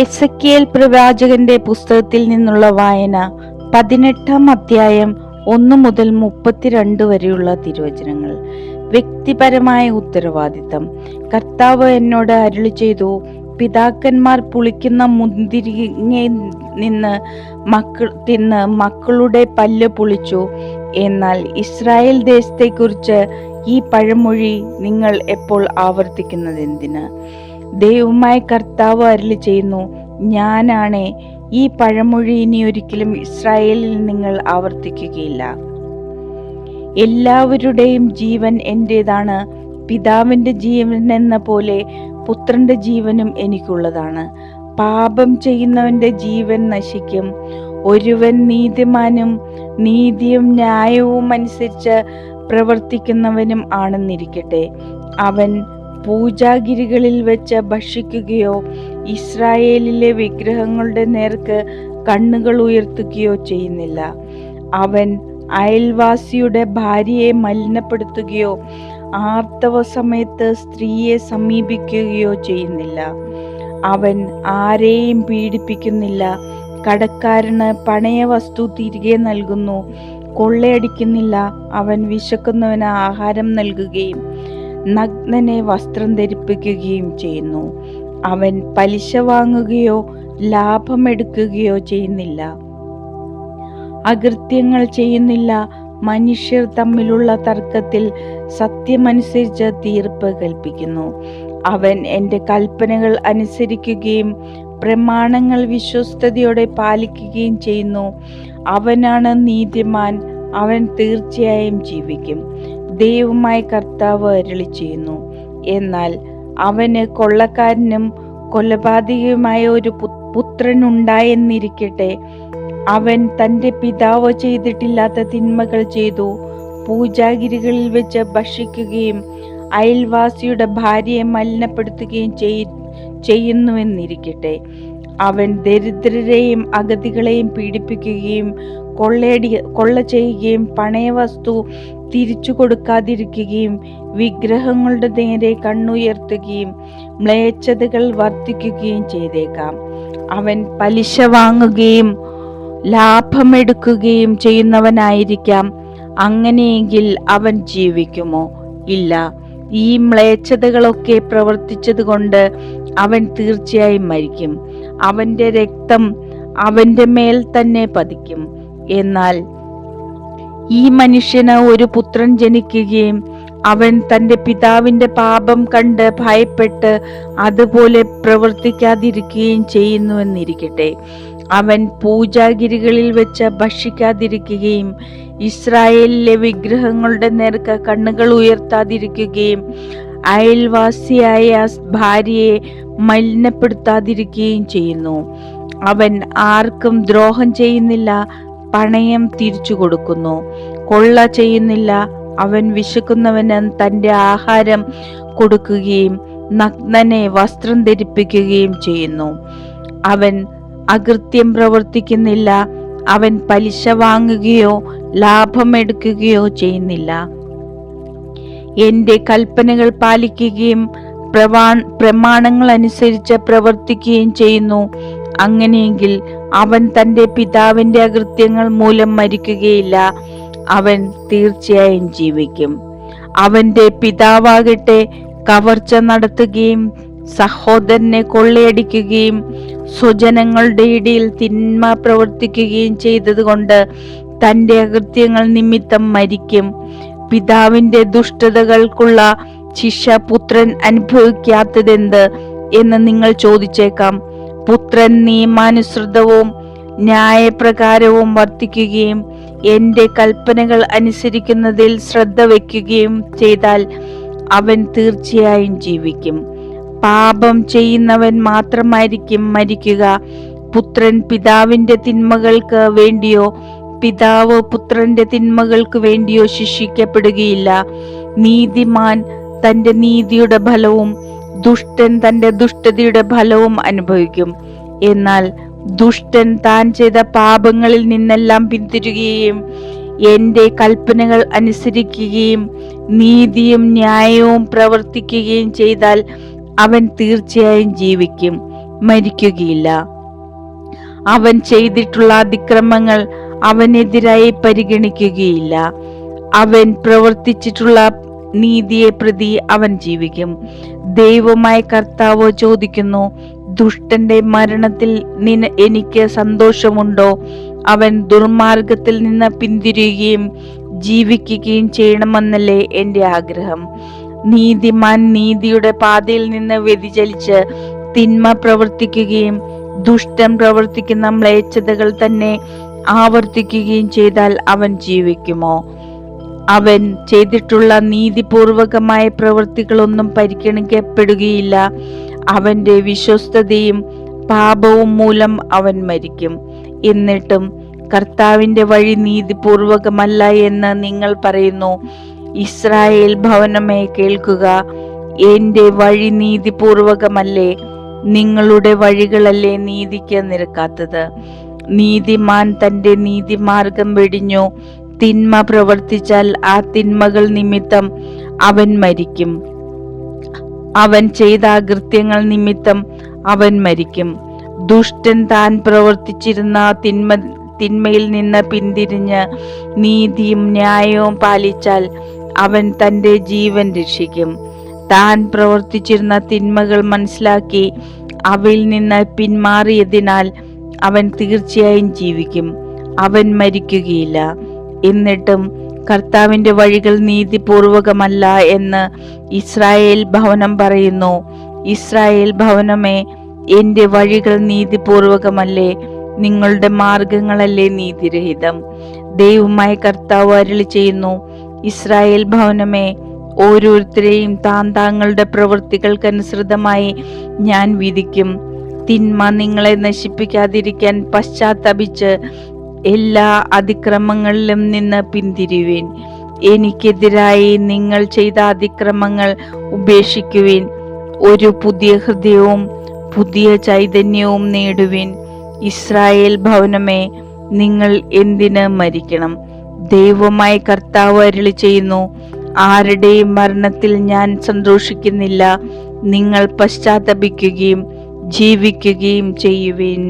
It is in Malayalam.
എസെക്കിയേൽ പ്രവാചകന്റെ പുസ്തകത്തിൽ നിന്നുള്ള വായന 18-ാം അധ്യായം 1 മുതൽ 32 വരെയുള്ള തിരുവചനങ്ങൾ. വ്യക്തിപരമായ ഉത്തരവാദിത്തം. കർത്താവ് എന്നോട് അരുളി ചെയ്തു, പിതാക്കന്മാർ പുളിക്കുന്ന മുന്തിരിങ്ങയിൽ നിന്ന് തിന്ന് മക്കളുടെ പല്ല് പുളിച്ചു. എന്നാൽ ഇസ്രായേൽ ദേശത്തെക്കുറിച്ച് ഈ പഴമൊഴി നിങ്ങൾ എപ്പോൾ ആവർത്തിക്കുന്നതെന്തിന്? ദൈവമായ കർത്താവ് അരുളി ചെയ്യുന്നു, ഞാനാണേ, ഈ പഴമൊഴി ഇനി ഒരിക്കലും ഇസ്രായേലിൽ നിങ്ങൾ ആവർത്തിക്കുകയില്ല. എല്ലാവരുടെയും ജീവൻ എന്റേതാണ്. പിതാവിന്റെ ജീവൻ എന്ന പോലെ പുത്രന്റെ ജീവനും എനിക്കുള്ളതാണ്. പാപം ചെയ്യുന്നവന്റെ ജീവൻ നശിക്കും. ഒരുവൻ നീതിമാനും നീതിയും ന്യായവും അനുസരിച്ച് പ്രവർത്തിക്കുന്നവനും ആണെന്നിരിക്കട്ടെ. അവൻ പൂജാഗിരികളിൽ വെച്ച് ഭക്ഷിക്കുകയോ ഇസ്രായേലിലെ വിഗ്രഹങ്ങളുടെ നേർക്ക് കണ്ണുകൾ ഉയർത്തുകയോ ചെയ്യുന്നില്ല. അവൻ അയൽവാസിയുടെ ഭാര്യയെ മലിനപ്പെടുത്തുകയോ ആർത്തവ സമയത്ത് സ്ത്രീയെ സമീപിക്കുകയോ ചെയ്യുന്നില്ല. അവൻ ആരെയും പീഡിപ്പിക്കുന്നില്ല. കടക്കാരന് പണയ വസ്തു തിരികെ നൽകുന്നു. കൊള്ളയടിക്കുന്നില്ല. അവൻ വിശക്കുന്നവന് ആഹാരം നൽകുകയും നഗ്നനെ വസ്ത്രം ധരിപ്പിക്കുകയും ചെയ്യുന്നു. അവൻ പലിശ വാങ്ങുകയോ ലാഭമെടുക്കുകയോ ചെയ്യുന്നില്ല. അകൃത്യങ്ങൾ ചെയ്യുന്നില്ല. മനുഷ്യർ തമ്മിലുള്ള തർക്കത്തിൽ സത്യമനുസരിച്ച് തീർപ്പ് കൽപ്പിക്കുന്നു. അവൻ എൻ്റെ കൽപ്പനകൾ അനുസരിക്കുകയും പ്രമാണങ്ങൾ വിശ്വസ്തയോടെ പാലിക്കുകയും ചെയ്യുന്നു. അവനാണ് നീതിമാൻ. അവൻ തീർച്ചയായും ജീവിക്കും. ദൈവമായ കർത്താവ് അരുളി ചെയ്യുന്നു. എന്നാൽ അവന് കൊള്ളക്കാരനും കൊലപാതകയുമായ ഒരു പുത്രനുണ്ടായെന്നിരിക്കട്ടെ. അവൻ തൻ്റെ പിതാവ് ചെയ്തിട്ടില്ലാത്ത തിന്മകൾ ചെയ്തു. പൂജാഗിരികളിൽ വെച്ച് ഭക്ഷിക്കുകയും അയൽവാസിയുടെ ഭാര്യയെ മലിനപ്പെടുത്തുകയും ചെയ്യുന്നുവെന്നിരിക്കട്ടെ. അവൻ ദരിദ്രരെയും അഗതികളെയും പീഡിപ്പിക്കുകയും കൊള്ള ചെയ്യുകയും പണയവസ്തു തിരിച്ചു കൊടുക്കാതിരിക്കുകയും വിഗ്രഹങ്ങളുടെ നേരെ കണ്ണുയർത്തുകയും മ്ലേച്ഛതകൾ വർദ്ധിക്കുകയും ചെയ്തേക്കാം. അവൻ പലിശ വാങ്ങുകയും ലാഭമെടുക്കുകയും ചെയ്യുന്നവനായിരിക്കാം. അങ്ങനെയെങ്കിൽ അവൻ ജീവിക്കുമോ? ഇല്ല. ഈ മ്ലേച്ഛതകളൊക്കെ പ്രവർത്തിച്ചത് കൊണ്ട് അവൻ തീർച്ചയായും മരിക്കും. അവന്റെ രക്തം അവന്റെ മേൽ തന്നെ പതിക്കും. എന്നാൽ ഈ മനുഷ്യന് ഒരു പുത്രൻ ജനിക്കുകയും അവൻ തൻ്റെ പിതാവിന്റെ പാപം കണ്ട് ഭയപ്പെട്ട് അതുപോലെ പ്രവർത്തിക്കാതിരിക്കുകയും ചെയ്യുന്നുവെന്നിരിക്കട്ടെ. അവൻ പൂജാഗിരികളിൽ വെച്ച് ഭക്ഷിക്കാതിരിക്കുകയും ഇസ്രായേലിലെ വിഗ്രഹങ്ങളുടെ നേർക്ക് കണ്ണുകൾ ഉയർത്താതിരിക്കുകയും അയൽവാസിയായ ഭാര്യയെ മലിനപ്പെടുത്താതിരിക്കുകയും ചെയ്യുന്നു. അവൻ ആർക്കും ദ്രോഹം ചെയ്യുന്നില്ല. പണയം തിരിച്ചു കൊടുക്കുന്നു. കൊള്ള ചെയ്യുന്നില്ല. അവൻ വിശക്കുന്നവന് തൻ്റെ ആഹാരം കൊടുക്കുകയും നഗ്നനെ വസ്ത്രം ധരിപ്പിക്കുകയും ചെയ്യുന്നു. അവൻ അകൃത്യം പ്രവർത്തിക്കുന്നില്ല. അവൻ പലിശ വാങ്ങുകയോ ലാഭമെടുക്കുകയോ ചെയ്യുന്നില്ല. എൻ്റെ കൽപ്പനകൾ പാലിക്കുകയും പ്രമാണങ്ങൾ അനുസരിച്ച് പ്രവർത്തിക്കുകയും ചെയ്യുന്നു. അങ്ങനെയെങ്കിൽ അവൻ തൻ്റെ പിതാവിന്റെ അകൃത്യങ്ങൾ മൂലം മരിക്കുകയില്ല. അവൻ തീർച്ചയായും ജീവിക്കും. അവന്റെ പിതാവാകട്ടെ കവർച്ച നടത്തുകയും സഹോദരനെ കൊള്ളയടിക്കുകയും സ്വജനങ്ങളുടെ ഇടയിൽ തിന്മ പ്രവർത്തിക്കുകയും ചെയ്തതുകൊണ്ട് തൻ്റെ അകൃത്യങ്ങൾ നിമിത്തം മരിക്കും. പിതാവിന്റെ ദുഷ്ടതകൾക്കുള്ള ശിക്ഷ പുത്രൻ അനുഭവിക്കാത്തതെന്ത് എന്ന് നിങ്ങൾ ചോദിച്ചേക്കാം. പുത്രൻ നിയമാനുസൃതവും ന്യായപ്രകാരവും വർത്തിക്കുകയും എൻ്റെ കൽപ്പനകൾ അനുസരിക്കുന്നതിൽ ശ്രദ്ധ വയ്ക്കുകയും ചെയ്താൽ അവൻ തീർച്ചയായും ജീവിക്കും. പാപം ചെയ്യുന്നവൻ മാത്രമായിരിക്കും മരിക്കുക. പുത്രൻ പിതാവിന്റെ തിന്മകൾക്ക് വേണ്ടിയോ പിതാവ് പുത്രന്റെ തിന്മകൾക്ക് വേണ്ടിയോ ശിക്ഷിക്കപ്പെടുകയില്ല. നീതിമാൻ തന്റെ നീതിയുടെ ഫലവും ദുഷ്ടൻ തന്റെ ദുഷ്ടതയുടെ ഫലവും അനുഭവിക്കും. എന്നാൽ ദുഷ്ടൻ താൻ ചെയ്ത പാപങ്ങളിൽ നിന്നെല്ലാം പിന്തിരിയുകയും എൻ്റെ കൽപ്പനകൾ അനുസരിക്കുകയും നീതിയും ന്യായവും പ്രവർത്തിക്കുകയും ചെയ്താൽ അവൻ തീർച്ചയായും ജീവിക്കും. മരിക്കുകയില്ല. അവൻ ചെയ്തിട്ടുള്ള അതിക്രമങ്ങൾ അവനെതിരായി പരിഗണിക്കുകയില്ല. അവൻ പ്രവർത്തിച്ചിട്ടുള്ള നീതിയെ പ്രതി അവൻ ജീവിക്കും. ദൈവമായ കർത്താവ് ചോദിക്കുന്നു, ദുഷ്ടന്റെ മരണത്തിൽ എനിക്ക് സന്തോഷമുണ്ടോ? അവൻ ദുർമാർഗത്തിൽ നിന്ന് പിന്തിരിയുകയും ജീവിക്കുകയും ചെയ്യണമെന്നല്ലേ എന്റെ ആഗ്രഹം. നീതിമാൻ നീതിയുടെ പാതയിൽ നിന്ന് വ്യതിചലിച്ച് തിന്മ പ്രവർത്തിക്കുകയും ദുഷ്ടൻ പ്രവർത്തിക്കുന്ന മ്ലേച്ഛതകൾ തന്നെ ആവർത്തിക്കുകയും ചെയ്താൽ അവൻ ജീവിക്കുമോ? അവൻ ചെയ്തിട്ടുള്ള നീതിപൂർവകമായ പ്രവൃത്തികളൊന്നും പരിഗണിക്കപ്പെടുകയില്ല. അവന്റെ വിശ്വസ്തതയും പാപവും മൂലം അവൻ മരിക്കും. എന്നിട്ടും കർത്താവിന്റെ വഴി നീതിപൂർവകമല്ല എന്ന് നിങ്ങൾ പറയുന്നു. ഇസ്രായേൽ ഭവനമേ, കേൾക്കുക. എന്റെ വഴി നീതിപൂർവകമല്ലേ? നിങ്ങളുടെ വഴികളല്ലേ നീതിക്ക് നിരക്കാത്തത്? നീതിമാൻ തന്റെ നീതിമാർഗം വെടിഞ്ഞു തിന്മ പ്രവർത്തിച്ചാൽ ആ തിന്മകൾ നിമിത്തം അവൻ മരിക്കും. അവൻ ചെയ്ത അകൃത്യങ്ങൾ നിമിത്തം അവൻ മരിക്കും. ദുഷ്ടൻ താൻ പ്രവർത്തിച്ചിരുന്ന തിന്മയിൽ നിന്ന് പിന്തിരിഞ്ഞ് നീതിയും ന്യായവും പാലിച്ചാൽ അവൻ തന്റെ ജീവൻ രക്ഷിക്കും. താൻ പ്രവർത്തിച്ചിരുന്ന തിന്മകൾ മനസ്സിലാക്കി അവയിൽ നിന്ന് പിന്മാറിയതിനാൽ അവൻ തീർച്ചയായും ജീവിക്കും. അവൻ മരിക്കുകയില്ല. എന്നിട്ടും കർത്താവിന്റെ വഴികൾ നീതിപൂർവകമല്ല എന്ന് ഇസ്രായേൽ ഭവനം പറയുന്നു. ഇസ്രായേൽ ഭവനമേ, എന്റെ വഴികൾ നീതിപൂർവകമല്ലേ? നിങ്ങളുടെ മാർഗങ്ങളല്ലേ നീതിരഹിതം? ദൈവമായ കർത്താവ് അരുളി ചെയ്യുന്നു, ഇസ്രായേൽ ഭവനമേ, ഓരോരുത്തരെയും താങ്കളുടെ പ്രവൃത്തികൾക്കനുസൃതമായി ഞാൻ വിധിക്കും. തിന്മ നിങ്ങളെ നശിപ്പിക്കാതിരിക്കാൻ പശ്ചാത്തപിച്ച് എല്ലാ അതിക്രമങ്ങളിലും നിന്ന് പിന്തിരിയുവിൻ. എനിക്കെതിരായി നിങ്ങൾ ചെയ്ത അതിക്രമങ്ങൾ ഉപേക്ഷിക്കുവിൻ. ഒരു പുതിയ ഹൃദയവും പുതിയ ചൈതന്യവും നേടുവിൻ. ഇസ്രായേൽ ഭവനമേ, നിങ്ങൾ എന്തിന് മരിക്കണം? ദൈവമായ കർത്താവ് അരുളി ചെയ്യുന്നു, ആരുടെയും മരണത്തിൽ ഞാൻ സന്തോഷിക്കുന്നില്ല. നിങ്ങൾ പശ്ചാത്തപിക്കുകയും ജീവിക്കുകയും ചെയ്യുവിൻ.